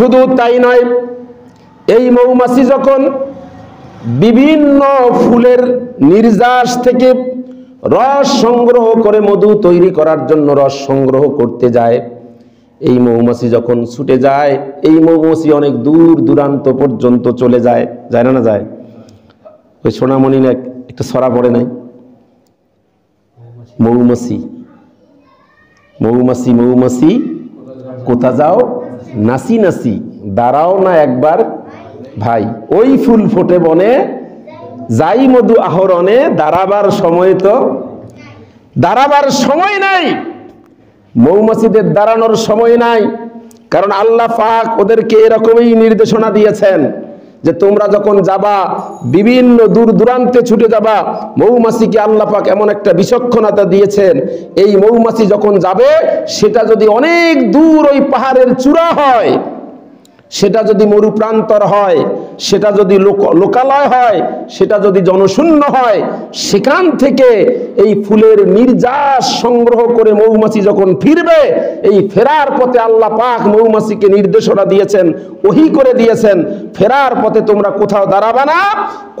শুধু তাই নয়, এই মৌমাছি যখন বিভিন্ন ফুলের নির্যাস থেকে রস সংগ্রহ করে মধু তৈরি করার জন্য রস সংগ্রহ করতে যায়, এই মৌমাছি যখন ছুটে যায়, এই মৌমাছি অনেক দূর দূরান্ত পর্যন্ত চলে যায়, যায় না? না যায়? ওই সোনামণি না একটা ছড়া পড়ে নাই, মৌমাছি মৌমাছি মৌমাছি কোথা যাও নাচি নাচি, দাঁড়াও না একবার ভাই, ওই ফুল ফোটে বনে যাই মধু আহরণে, দাঁড়াবার সময় তো দাঁড়াবার সময় নাই, মৌমাছিদের দাঁড়ানোর সময় নাই। কারণ আল্লাহ পাক ওদেরকে এরকমই নির্দেশনা দিয়েছেন যে তোমরা যখন যাবা, বিভিন্ন দূর দূরান্তে ছুটে যাবা, মৌমাছিকে আল্লাহ পাক এমন একটা বিচক্ষণতা দিয়েছেন, এই মৌমাছি যখন যাবে সেটা যদি অনেক দূর ওই পাহাড়ের চূড়া হয়, সেটা যদি মরুপ্রান্তর হয়, সেটা যদি লোকালয় হয়, সেটা যদি জনশূন্য হয়, সেখান থেকে এই ফুলের নির্যাস সংগ্রহ করে মৌমাছি যখন ফিরবে, এই ফেরার পথে আল্লাহ পাক মৌমাছিকে নির্দেশনা দিয়েছেন, ওহী করে দিয়েছেন, ফেরার পথে তোমরা কোথাও দাঁড়াবে না,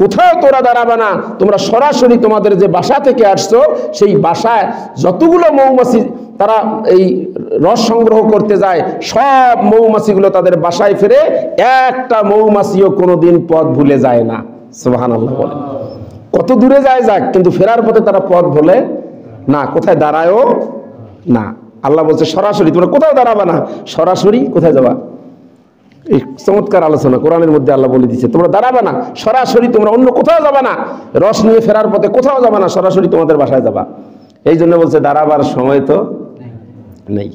কোথাও তোরা দাঁড়াবে না, তোমরা সরাসরি তোমাদের যে বাসা থেকে আসছো সেই বাসায় যতগুলো মৌমাছি তারা এই রস সংগ্রহ করতে যায়, সব মৌমাছিগুলো তাদের বাসায় ফিরে, একটা মৌমাছিও কোনোদিন পথ ভুলে যায় না। সুবহানাল্লাহ বলে। কত দূরে যায় যাক, কিন্তু ফেরার পথে তারা পথ ভুলে না, কোথায় দাঁড়ায়ও না। আল্লাহ বলছে সরাসরি তোমরা কোথাও দাঁড়াবে না, সরাসরি কোথায় যাবা? এই চমৎকার আলোচনা কোরআনের মধ্যে আল্লাহ বলে দিচ্ছে, তোমরা দাঁড়াবে না, সরাসরি তোমরা অন্য কোথাও যাবে না, রস নিয়ে ফেরার পথে কোথাও যাবে না, সরাসরি তোমাদের বাসায় যাবা। এই জন্য বলছে দাঁড়াবার সময় তো নেই।